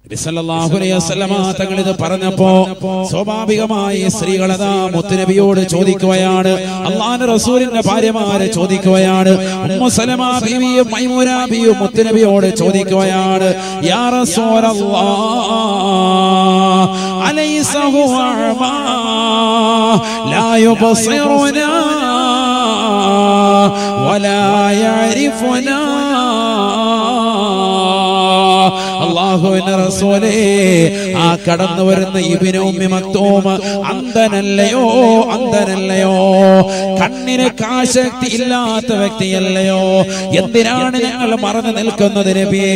സല്ലല്ലാഹു അലൈഹി വസല്ലമ തങ്ങൾ ഇത് പറഞ്ഞപ്പോ സ്വാഭാവികമായി സ്ത്രീകളതാ മുത്തുനബിയോട് ചോദിക്കുകയാണ്, അല്ലാഹുവിന്റെ റസൂലിന്റെ ഭാര്യമാരെ ചോദിക്കുകയാണ്. ഉമ്മു സലമ ബീവിയും മൈമൂന ബീവിയും മുത്തുനബിയോട് ചോദിക്കുകയാണ്, യാ റസൂലല്ലാഹ് അലൈസ ഹുവ അഅ്മാ ലാ യുബസിറുനാ വലാ യഅരിഫുനാ. അല്ലാഹുവിന്റെ റസൂലേ, ആ കടന്നു വരുന്ന ഇബ്നു ഉമ്മി മക്തൂം അന്ധനല്ലയോ? അന്ധനല്ലയോ? കണ്ണിന് കാഴ്ചശക്തി ഇല്ലാത്ത വ്യക്തിയല്ലയോ? എന്തിനാണ് ഞങ്ങൾ മറന്നു നിൽക്കുന്നത് നബിയേ?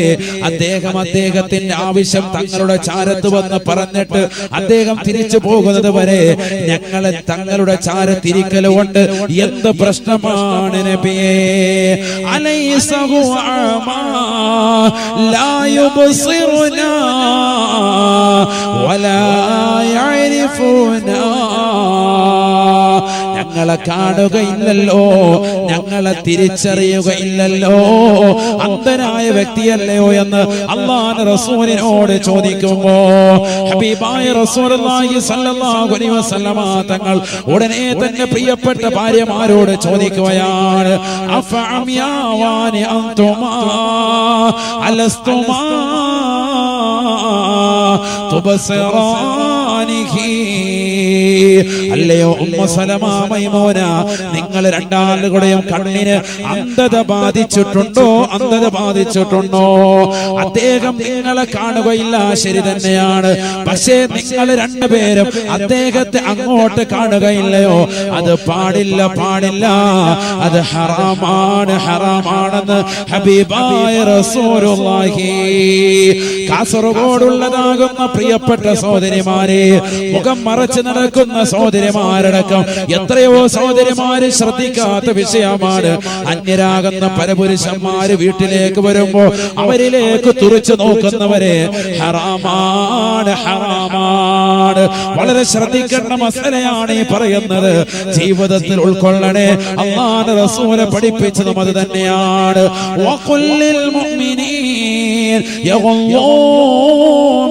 അദ്ദേഹത്തിന്റെ ആവശ്യം തങ്ങളുടെ ചാരത്ത് വന്ന് പറഞ്ഞിട്ട് അദ്ദേഹം തിരിച്ചു പോകുന്നത് വരെ ഞങ്ങളെ തങ്ങളുടെ ചാരത്തിരിക്കലുകൊണ്ട് എന്ത് പ്രശ്നമാണ് നബിയേ? അലൈസ ഹുവ അഅ്മാ ലാ യുബ്സിറുനാ വലാ യഅരിഫുനാ. ഞങ്ങളെ കാണുകയില്ലല്ലോ, ഞങ്ങളെ തിരിച്ചറിയുകയില്ലല്ലോ, അന്ധനായ വ്യക്തിയല്ലയോ എന്ന് അല്ലാഹുവിന്റെ റസൂലിനോട് ചോദിക്കുമ്പോ ഹബീബായ റസൂലുള്ളാഹി സ്വല്ലല്ലാഹു അലൈഹി വസല്ലമ തങ്ങൾ ഉടനെ തന്നെ പ്രിയപ്പെട്ട ഭാര്യമാരോട് ചോദിക്കുകയാണ്, അഫഅമിയാവാനി അൻതുമാ അലസ്തുമാ തുബസിറാനിഹി. അല്ലയോ ഉമ്മു സലമ, മൈമൂന, നിങ്ങൾ രണ്ടാളുകളുടെയും കണ്ണിന് അന്ധത ബാധിച്ചിട്ടുണ്ടോ? അന്ധത ബാധിച്ചിട്ടുണ്ടോ? അദ്ദേഹം നിങ്ങളെ കാണുകയില്ല, ശരി തന്നെയാണ്. പക്ഷേ നിങ്ങൾ രണ്ടുപേരും അദ്ദേഹത്തെ അങ്ങോട്ട് കാണുകയില്ലയോ? അത് പാടില്ല, പാടില്ല, അത് ഹറാമാണ്, ഹറാമാണെന്ന് ഹബീബായ റസൂലുള്ളാഹി. കാസർഗോഡുള്ളതാകുന്ന പ്രിയപ്പെട്ട സഹോദരിമാരെ, മുഖം മറച്ചു നടക്കുന്ന സഹോദരിമാരടക്കം എത്രയോ സഹോദരിമാര് ശ്രദ്ധിക്കാത്ത വിഷയമാണ്. അന്യരാകുന്ന പരപുരുഷന്മാര് വീട്ടിലേക്ക് വരുമ്പോ അവരിലേക്ക് തുറച്ചു നോക്കുന്നവരെ ഹറാമാണ്, ഹറാമാണ്. വളരെ ശ്രദ്ധിക്കേണ്ട മസലയാണ് ഈ പറയുന്നത്. ജീവിതത്തിൽ ഉൾക്കൊള്ളണേ. അല്ലാഹുവിന്റെ റസൂല് പഠിപ്പിച്ചതും അത് തന്നെയാണ്. വഖുല്ലിൽ മുഅ്മിനീൻ യഗ്ളൂ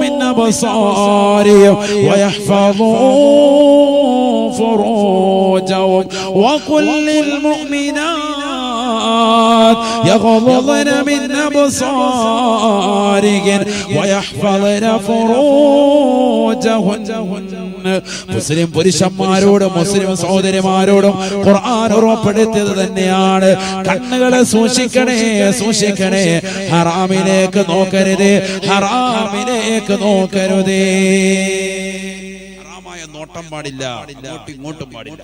മിൻ അബ്സാരിഹിം വയഹ്ഫളൂ فروجهم وقل للمؤمنات يغضضن من أبصارهن ويحفظن فروجهن. മുസ്ലിം പുരുഷന്മാരോടും മുസ്ലിം സഹോദരിമാരോടും ഖുർആൻ ഉറപ്പെടുത്തിയത് തന്നെയാണ്, കണ്ണുകളെ സൂക്ഷിക്കണേ, സൂക്ഷിക്കണേ. ഹറാമിലേക്ക് നോക്കരുതേ, ഹറാമിലേക്ക് നോക്കരുതേ. നോട്ടം പാടില്ല, ഇങ്ങോട്ടും പാടില്ല.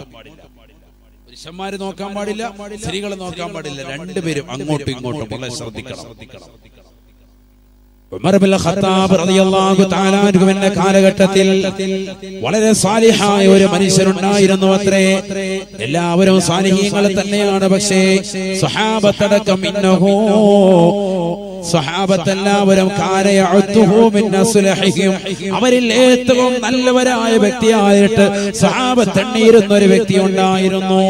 പുരുഷന്മാര് നോക്കാൻ പാടില്ല, സ്ത്രീകൾ നോക്കാൻ പാടില്ല. രണ്ടുപേരും അങ്ങോട്ടും ഇങ്ങോട്ടും വളരെ ശ്രദ്ധിക്കണം. ഉമർ ഇബ്നുൽ ഖത്താബ് റളിയല്ലാഹു തആല അൻഹുവിന്റെ കാലഘട്ടത്തിൽ വളരെ സാലിഹായ ഒരു മനുഷ്യനുണ്ടായിരുന്നു അത്രേ. എല്ലാവരും സാലിഹീങ്ങൾ തന്നെയാണ്. പക്ഷേ സ്വഹാബത്തടക്കം ഇന്നഹു സ്വഹാബത്തെല്ലാവരും അവരിൽ ഏറ്റവും നല്ലവരായ വ്യക്തിയായിട്ട് സ്വഹാബത്ത് എണ്ണിയിരുന്ന ഒരു വ്യക്തി ഉണ്ടായിരുന്നു.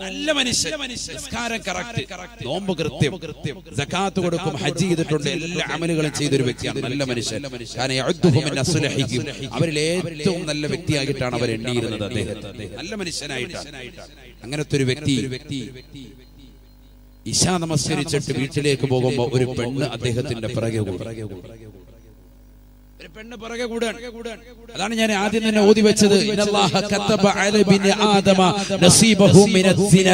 നല്ല മനുഷ്യൻ, നിസ്കാരം കറക്റ്റ്, നോമ്പ് കൃത്യം, സകാത്ത് കൊടുക്കും, ഹജ്ജ് ചെയ്തിട്ടുണ്ട്, എല്ലാ അമലുകളും ചെയ്തൊരു വ്യക്തിയാണ്. നല്ല മനുഷ്യൻ. അവരിൽ ഏറ്റവും നല്ല വ്യക്തിയായിട്ടാണ് അവർ എണ്ണിയിരുന്നത് അദ്ദേഹത്തെ, നല്ല മനുഷ്യനായിട്ടാണ്. അങ്ങനത്തെ ഒരു വ്യക്തി ഇശാ നമസ്കരിച്ചിട്ട് വീട്ടിലേക്ക് പോകുമ്പോ ഒരു പെണ്ണ് അദ്ദേഹത്തിന്റെ പിറകെ കൂടും. ഒരു പെണ്ണ് പിറകെ കൂടാൻ. അതാണ് ഞാൻ ആദ്യം തന്നെ ഓതി വെച്ചത്. ഇന്നല്ലാഹ കതബ അല ബിനി ആദമ നസീബഹു മിനസ്സിന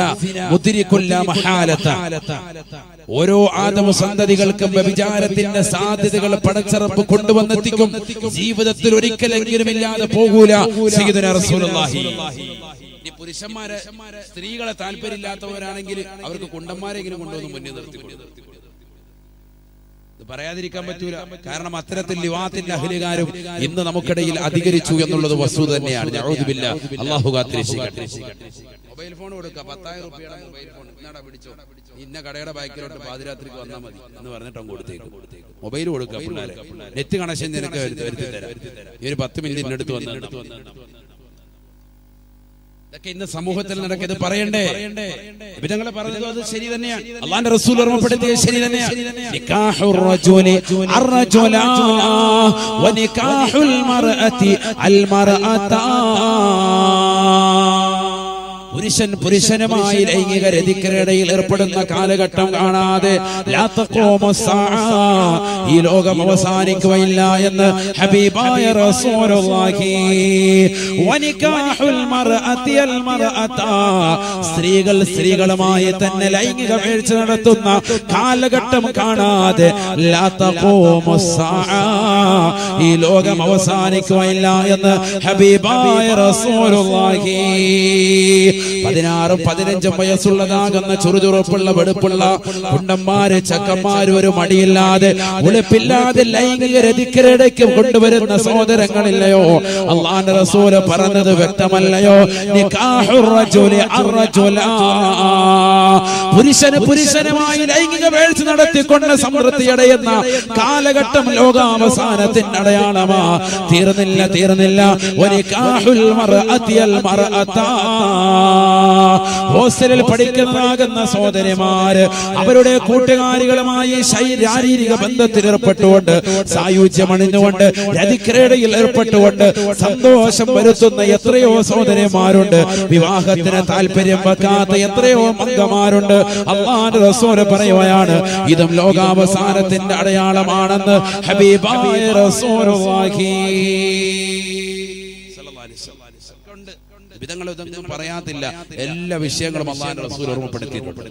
മുദ്രികുൽ ലാ മഹാലത. ഓരോ ആദമ സന്തതികൾക്കും വ്യഭിചാരത്തിന്റെ സാധ്യതകൾ പടച്ചറപ്പ് കൊണ്ടുവന്നെത്തിക്കും. ജീവിതത്തിൽ ഒരിക്കലെങ്കിലും ഇല്ലാതെ പോകൂല. സയ്യിദുനാ റസൂലുള്ളാഹി. പുരുഷന്മാരെ, സ്ത്രീകളെ താല്പര്യമില്ലാത്തവരാണെങ്കിൽ അവർക്ക് കുണ്ടന്മാരെങ്കിലും കൊണ്ടുവന്ന് മുന്നിൽ നിർത്തിക്കൊണ്ടു. ഇത് പറയാതിരിക്കാൻ പറ്റൂല. കാരണം അത്തരത്തിൽ ലിവാത്തിന്റെ അഹ്ലുകാരും ഇന്ന് നമുക്കിടയിൽ അധികരിച്ചു എന്നുള്ളത് വസ്തുത തന്നെയാണ്. നഊദു ബില്ലാഹ്, അല്ലാഹു കാത്തിരക്ഷിക്കട്ടെ. മൊബൈൽ ഫോൺ കൊടുക്കുക, 10,000 രൂപയുടെ മൊബൈൽ ഫോൺ, എന്നാടാ പിടിച്ചോ, ഇന്ന കടയുടെ ബാക്കിലോട്ട് പാതിരാത്രിക്ക് വന്നാൽ മതി എന്ന് പറഞ്ഞിട്ട് കൊടുത്തേക്കും. മൊബൈൽ കൊടുക്കുക, പിള്ളേരെ നെറ്റ് കണക്ഷൻ നിനക്ക് വരുത്തി തരാം, ഈ ഒരു 10 മിനിറ്റിനടുത്ത് വന്ന് ഇതൊക്കെ ഇന്ന് സമൂഹത്തിൽ നടക്കുന്നത് പറയണ്ടേ? നബിതങ്ങൾ പറഞ്ഞത് അത് ശരി തന്നെയാണ്. അല്ലാഹുവിന്റെ റസൂൽ ഓർമ്മപ്പെടുത്തിയത് ശരി തന്നെയാണ്. നികാഹുർ റജുലി അർറജുലാ വ നികാഹുൽ മർഅതി അൽ മർഅതാ. പുരുഷൻ പുരുഷനുമായി ലൈംഗിക രതിക്കിടയിൽ ഏർപ്പെടുന്ന കാലഘട്ടം കാണാതെ ഈ ലോകം അവസാനിക്കുകയില്ല എന്ന് ഹബീബായ റസൂലുള്ളാഹി. വനികാഹുൽ മർഅതി അൽ മർഅതാ, സ്ത്രീകൾ സ്ത്രീകളുമായി തന്നെ ലൈംഗിക വീഴ്ച നടത്തുന്ന കാലഘട്ടം കാണാതെ ഈ ലോകം അവസാനിക്കുകയില്ല എന്ന് ഹബീബായ റസൂലുള്ളാഹി. 16-15 വയസ്സുള്ളതാകുന്ന ചുറുചുറുപ്പുള്ള വെടുപ്പുള്ള കുണ്ടന്മാര് ചക്കന്മാര് ഒരു മടിയില്ലാതെ ഉളുപ്പില്ലാതെ ലൈംഗിക രതിക്കിടയ്ക്ക് കൊണ്ടുവരുന്ന സഹോദരങ്ങളില്ലയോ? അല്ലാഹുവിന്റെ റസൂല് പറഞ്ഞത് വ്യക്തമല്ലയോ? നികാഹുർ റജുലി അർറജുലാ, പുരുഷന് പുരുഷനുമായി ലൈംഗിക വീഴ്ച നടത്തിക്കൊണ്ട് സമൃദ്ധി അടയുന്ന കാലഘട്ടം ലോകാവസാനത്തിന്റെ അടയാളമാ. തീർന്നില്ല. വനികാഹുൽ മർഅതി അൽ മർഅതാ, ഹോസ്റ്റലിൽ പഠിക്കുന്നതാകുന്ന സഹോദരിമാര് അവരുടെ കൂട്ടുകാരികളുമായി ശാരീരിക ബന്ധത്തിൽ ഏർപ്പെട്ടുകൊണ്ട് സായുജ്യമണിഞ്ഞുകൊണ്ട് രതിക്രീഡയിൽ ഏർപ്പെട്ടുകൊണ്ട് സന്തോഷം വരുത്തുന്ന എത്രയോ സഹോദരിമാരുണ്ട്. വിവാഹത്തിന് താല്പര്യം വെക്കാത്ത എത്രയോ മംഗമാരുണ്ട്. അല്ലാഹുവിന്റെ റസൂൽ പറയുകയാണ്, ഇതും ലോകാവസാനത്തിന്റെ അടയാളമാണെന്ന് ഹബീബായ റസൂലുള്ളാഹി. വിധങ്ങൾ ഇതൊന്നും പറയാത്തില്ല. എല്ലാ വിഷയങ്ങളും അല്ലാഹുവിന്റെ റസൂൽ ഓർമ്മപ്പെടുത്തിയിട്ടുണ്ട്.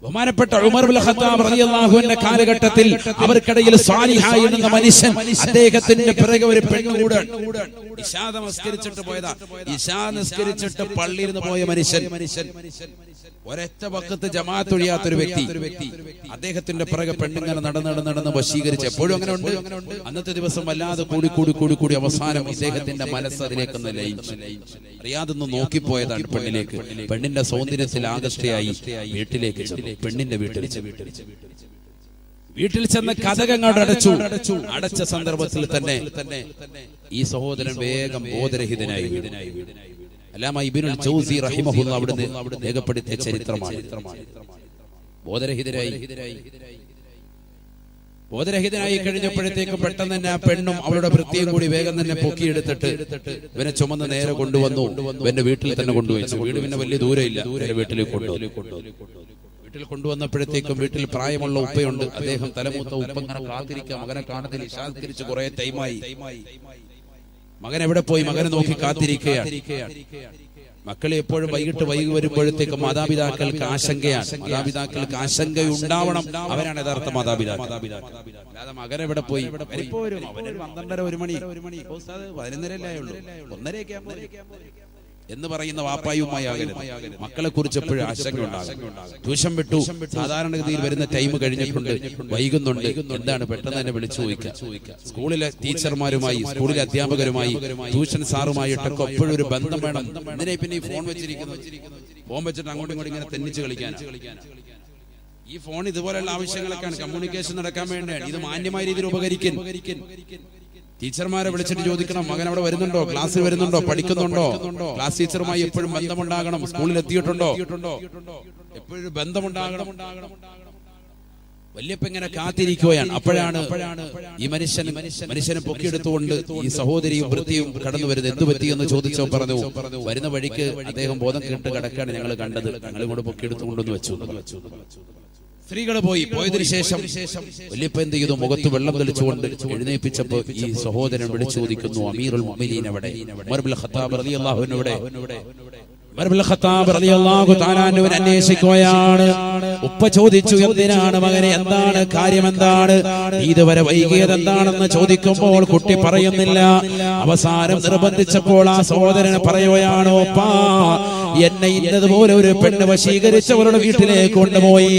ബഹുമാനപ്പെട്ട ഉമർ ഇബ്നുൽ ഖത്താബ് റളിയല്ലാഹു അൻഹു കാലഘട്ടത്തിൽ അവർക്കിടയിൽ സാലിഹായി എന്ന മനുഷ്യൻ, അദ്ദേഹത്തിന്റെ പിറകെ ഒരു പെണ്ണുകൂടാൻ ഇശാ നമസ്കരിച്ചിട്ട് പോയതാ. ഇശാ നിസ്കരിച്ചിട്ട് പള്ളിയിൽ നിന്ന് പോയ മനുഷ്യൻ, ഒരൊറ്റ വഖത്ത് ജമാഅത്ത് ഒഴിയാത്തൊരു വ്യക്തി, അദ്ദേഹത്തിന്റെ പിറകെ പെണ്ണുങ്ങനെ നടന്ന് വശീകരിച്ച് എപ്പോഴും അങ്ങനെ ഉണ്ട്. അന്നത്തെ ദിവസം വല്ലാതെ കൂടി അവസാനം ഇദ്ദേഹത്തിന്റെ മനസ്സ് അതിലേക്കൊന്ന് ലയിച്ചു. അറിയാതൊന്ന് നോക്കിപ്പോയതാണ് പെണ്ണിലേക്ക്. പെണ്ണിന്റെ സൗന്ദര്യത്തിൽ ആകർഷ്ടയായി വീട്ടിലേക്ക് ചെന്നു. പെണ്ണിന്റെ വീട്ടിൽ ചെന്ന് കതകങ്ങോട് അടച്ച സന്ദർഭത്തിൽ തന്നെ ഈ സഹോദരൻ വേഗം ബോധരഹിതനായി. അല്ലാമ ഇബ്നുൽ ജൗസി റഹിമഹുല്ലാഹ് അവിടുന്ന് രേഖപ്പെടുത്തിയ ചരിത്രമാണ്. ബോധരഹിതനായി കഴിഞ്ഞപ്പോഴത്തേക്ക് പെട്ടെന്ന് തന്നെ ആ പെണ്ണും അവളുടെ വൃത്തിയും കൂടി വേഗം തന്നെ പൊക്കിയെടുത്തിട്ട് ഇവനെ ചുമന്ന് നേരെ കൊണ്ടുവന്നു. ഇവന്റെ വീട്ടിൽ തന്നെ കൊണ്ടുവച്ചു. വീട് പിന്നെ വലിയ ദൂരമില്ല, വീട്ടിലേക്ക് വീട്ടിൽ കൊണ്ടുവന്നപ്പോഴത്തേക്കും വീട്ടിൽ പ്രായമുള്ള ഉപ്പയുണ്ട്. അദ്ദേഹം തലമൂത്ത ഉപ്പ ഇങ്ങനെ കാത്തിരിക്കുക. മകനെ കാണുന്നതിൽ ഇശാസ്കരിച്ച് കുറെ ടൈമായി. മകൻ എവിടെ പോയി? മകനെ നോക്കി കാത്തിരിക്കുകയാണ്. മക്കളെ എപ്പോഴും വൈകി വരുമ്പോഴത്തേക്കും മാതാപിതാക്കൾക്ക് ആശങ്കയാണ്. മാതാപിതാക്കൾക്ക് ആശങ്കയുണ്ടാവണം. അവരാണ് യഥാർത്ഥ മാതാപിതാക്കൾ. അല്ലാതെ മകൻ എവിടെ പോയി? അവന് 12-1 മണി, 11:30 ഉള്ളൂ, 1:30 എന്ന് പറയുന്ന വാപ്പായുമായി ആകരുത്. മക്കളെ കുറിച്ച് എപ്പോഴും ആശങ്ക ഉണ്ടാകും. ട്യൂഷൻ വിട്ടു, സാധാരണഗതിയിൽ വരുന്ന ടൈം കഴിഞ്ഞിട്ടുണ്ട്, വൈകുന്നുണ്ട്, എന്താണ് പെട്ടെന്ന് തന്നെ വിളിച്ചു ചോദിക്കുക. സ്കൂളിലെ ടീച്ചർമാരുമായി, സ്കൂളിലെ അധ്യാപകരുമായി, ട്യൂഷൻ സാറുമായിട്ടൊക്കെ എപ്പോഴും ഒരു ബന്ധം വേണം. എന്തിനാ പിന്നെ ഈ ഫോൺ വെച്ചിരിക്കുന്നത്? ഫോൺ വെച്ചിട്ട് അങ്ങോട്ടും ഇങ്ങോട്ടും ഇങ്ങനെ തെന്നിച്ച് കളിക്കാൻ. ഈ ഫോൺ ഇതുപോലെയുള്ള ആവശ്യങ്ങളൊക്കെയാണ്, കമ്മ്യൂണിക്കേഷൻ നടക്കാൻ വേണ്ടിയാണ്. ഇത് മാന്യമായ രീതിയിൽ ഉപകരിക്കും. ടീച്ചർമാരെ വിളിച്ചിട്ട് ചോദിക്കണം, മകൻ അവിടെ വരുന്നുണ്ടോ, ക്ലാസ്സിൽ വരുന്നുണ്ടോ, പഠിക്കുന്നുണ്ടോ, ക്ലാസ് ടീച്ചറുമായി എപ്പോഴും ബന്ധമുണ്ടാകണം. സ്കൂളിൽ എത്തിയിട്ടുണ്ടോ, എപ്പോഴും ബന്ധമുണ്ടാകണം. വല്യപ്പ ഇങ്ങനെ കാത്തിരിക്കുകയാണ്. അപ്പോഴാണ് ഈ മനുഷ്യനെ പൊക്കിയെടുത്തുകൊണ്ട് ഈ സഹോദരിയും വൃത്തിയും കടന്നു വരുന്നത്. എന്തു പറ്റിയെന്ന് ചോദിച്ചോ പറഞ്ഞു, വരുന്ന വഴിക്ക് അദ്ദേഹം ബോധം കേട്ട് കിടക്കാണ് ഞങ്ങൾ കണ്ടത്, ഞങ്ങൾ ഇങ്ങോട്ട് പൊക്കിയെടുത്തുകൊണ്ടെന്ന് വെച്ചു. സ്ത്രീകൾ പോയതിനു ശേഷം വല്യപ്പ എന്ത് ചെയ്തു? മുഖത്ത് വെള്ളം തെളിച്ചുകൊണ്ട് എഴുന്നേൽപ്പിച്ചപ്പോ ഈ സഹോദരൻ വിളിച്ചു ചോദിക്കുന്നു, അമീറുൽ മുഅ്മിനീൻ എവിടെ? ഉമർ ഇബ്നുൽ ഖത്താബ് റളിയല്ലാഹു അൻഹു എവിടെ? ഉമർ ഇബ്നുൽ ഖത്താബ് റളിയല്ലാഹു തആല അൻഹുവിനെ അന്വേഷിക്കുകയാണ്. ഉപ്പ ചോദിച്ചു, എന്തിനാണ് മകനെ, എന്താണ് കാര്യം, എന്താണ് ഇതുവരെ വൈകിയത് എന്താണെന്ന് ചോദിക്കുമ്പോൾ കുട്ടി പറയുന്നില്ല. അവസാനം നിർബന്ധിച്ചപ്പോൾ ആ സഹോദരന് പറയുകയാണ്, ഉപ്പാ എന്നെ ഇന്നതുപോലെ ഒരു പെണ്ണ് വശീകരിച്ചവരുടെ വീട്ടിലേക്ക് കൊണ്ടുപോയി.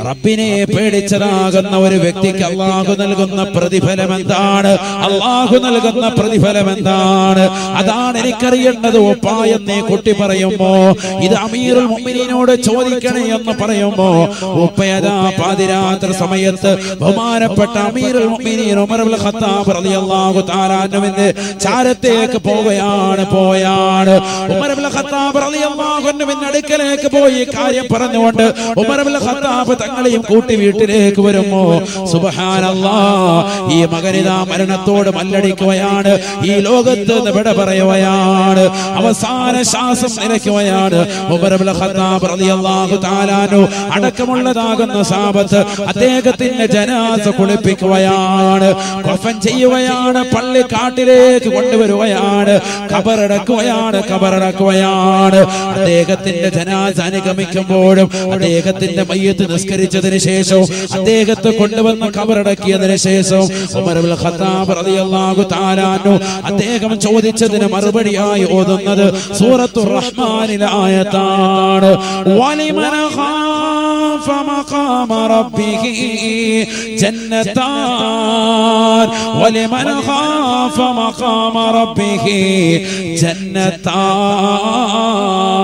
റബ്ബിനെ പേടിച്ചതാകുന്ന ഒരു വ്യക്തിക്ക് അള്ളാഹു നൽകുന്ന പ്രതിഫലം എന്താണ്? അള്ളാഹു നൽകുന്ന പ്രതിഫലം എന്താണ്? അതാണ് എനിക്കറിയേണ്ടത്. ഉപ്പായെന്നേ കുട്ടി പറയുമ്പോ ഇത് അമീറുൽ മുഅ്മിനീനോട് ചോദിക്കണേ എന്ന് പറയുമ്പോ ഉപ്പയതാ പാതിരാത്രി സമയത്ത് ബഹുമാനപ്പെട്ട അമീറുൽ മുഅ്മിനീൻ ഉമർ ഇബ്നുൽ ഖത്താബ് റളിയല്ലാഹു തആല അൻഹുവിന്റെ ചാരത്തേക്ക് പോവുകയാണ്. ഉമർ ഇബ്നുൽ ഖത്താബ് റളിയല്ലാഹു അൻഹുവിന്റെ അടുക്കലേക്ക് പോയി കാര്യം പറഞ്ഞുകൊണ്ട് ഉമർ ഇബ്നുൽ ഖത്താബ് തങ്ങളെയും കൂട്ടി വീട്ടിലേക്ക് വരുമ്പോ സുബ്ഹാനല്ലാഹ് ഈ മകനിതാ മരണത്തോട് മല്ലടിക്കുകയാണ്. ഈ ലോകത്ത് വിട പറയുകയാണ്. അവസാന ശ്വാസം നിലയ്ക്കുകയാണ്. ഉമർ ഇബ്നുൽ ഖത്താബ് റളിയല്ലാഹു തആല അൻഹു അടക്കമുള്ളതാകുന്ന സഹാബത്ത് അദ്ദേഹത്തിന്റെ ജനാസ കുളിപ്പിക്കുകയാണ്, കഫൻ ചെയ്യുകയാണ്, പള്ളിക്കാട്ടിലേക്ക് കൊണ്ടുവരുകയാണ്, ഖബറടക്കുകയാണ്. അദ്ദേഹത്തിന്റെ ജനാസ അനുഗമിക്കുമ്പോഴും അദ്ദേഹത്തിന്റെ മയ്യത്ത് നിസ്കരിച്ചതിന് ശേഷവും അദ്ദേഹത്തെ കൊണ്ടുവന്ന് ഖബറടക്കിയതിന് ശേഷവും ഉമർ ഇബ്നുൽ ഖത്താബ് റളിയല്ലാഹു തആല അൻഹു അദ്ദേഹം ചോദിച്ചതിന് മറുപടിയായി ഓതുന്നത് സൂറത്തുർ റഹ്മാനിലെ ആയത്താണ്. വലിമൻ ഖാഫ മഖാമ റബ്ബിഹി ജന്നതാൻ വലിമൻ ഖാഫ മഖാമ റബ്ബിഹി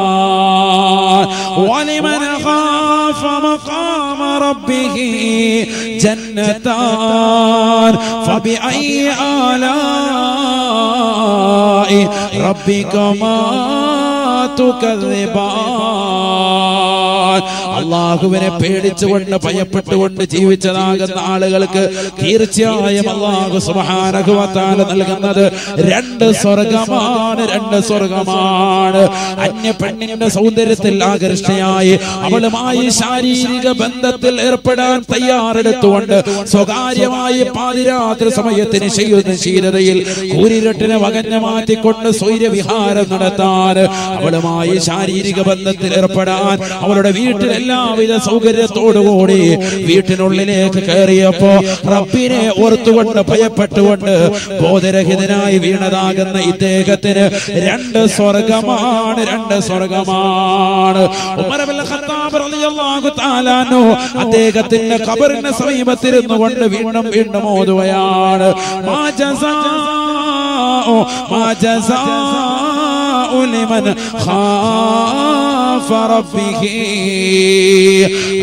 ജന്നതാൻ വലിമൻ ഖാഫ മഖാമ റബ്ബിഹി ജന്നതാൻ ഫബിഅയ്യി ആലാഇ റബ്ബികുമാ തുകദ്ദിബാൻ. അല്ലാഹുവിനെ പേടിച്ചുകൊണ്ട് ഭയപ്പെട്ടുകൊണ്ട് ജീവിച്ചതാകുന്ന ആളുകൾക്ക് തീർച്ചയായും അല്ലാഹു സുബ്ഹാനഹു വ തആല നൽകുന്നത് രണ്ട് സ്വർഗ്ഗമാണ്. അന്യ പെണ്ണിന്റെ സൗന്ദര്യത്തിൽ ആകർഷണയായി അവളുമായി ശാരീരിക ബന്ധത്തിൽ ഏർപ്പെടാൻ തയ്യാറെടുത്തുകൊണ്ട് സ്വകാര്യമായി പാതിരാത്രി സമയത്തിന് ചെയ്യുന്ന ശീലതയിൽ കൂരിരട്ടിനെ വകഞ്ഞു മാറ്റിക്കൊണ്ട് സ്വൈരവിഹാരം നടത്താൻ, അവളുമായി ശാരീരിക ബന്ധത്തിൽ ഏർപ്പെടാൻ അവളുടെ വീട്ടിൽ എല്ലാവിധ സൗകര്യത്തോടുകൂടി വീട്ടിനുള്ളിലേക്ക് കയറിയപ്പോ റബ്ബിനെ ഓർത്തുകൊണ്ട് ഭയപ്പെട്ടുകൊണ്ട് ബോധരഹിതനായി വീണതാകുന്ന ഇദ്ദേഹത്തിന് രണ്ട് സ്വർഗമാണ്. ഉമർ ഇബ്നുൽ ഖത്താബ് റളിയല്ലാഹു തആല അൻഹു അദ്ദേഹത്തിന്റെ ഖബറിന്റെ സമീപത്തിരുന്നു കൊണ്ട് വീണ്ടും ഓതുകയാണ്. മാ ജസാഉ ലിമൻ ഖാഫ റബ്ബിഹി.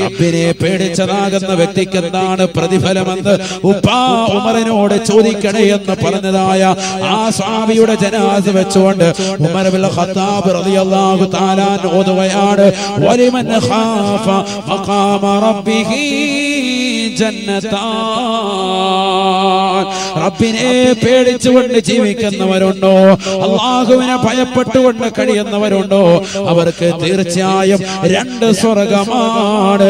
റബ്ബിനെ പേടിച്ചതാകുന്ന വ്യക്തിക്ക് എന്താണ് പ്രതിഫലമെന്ന് ഉപ്പാ ഉമറിനോട് ചോദിക്കണേ എന്ന് പറഞ്ഞതായ ആ സ്വഹാബിയുടെ ജനാസ വെച്ചുകൊണ്ട് ഉമർ ഇബ്നുൽ ഖത്താബ് റളിയല്ലാഹു തആല ഓതുകയാണ്. വലിമൻ ഖാഫ മഖാമ റബ്ബിഹി ജന്നതാൻ. റബ്ബിനെ പേടിച്ചുകൊണ്ട് ജീവിക്കുന്നവരുണ്ടോ, അല്ലാഹുവിനെ ഭയപ്പെട്ടുകൊണ്ട് കഴിയുന്നവരുണ്ടോ, അവർക്ക് തീർച്ചയായും രണ്ട് സ്വർഗ്ഗമാണ്.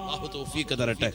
അല്ലാഹു തൗഫീഖ് തരട്ടെ.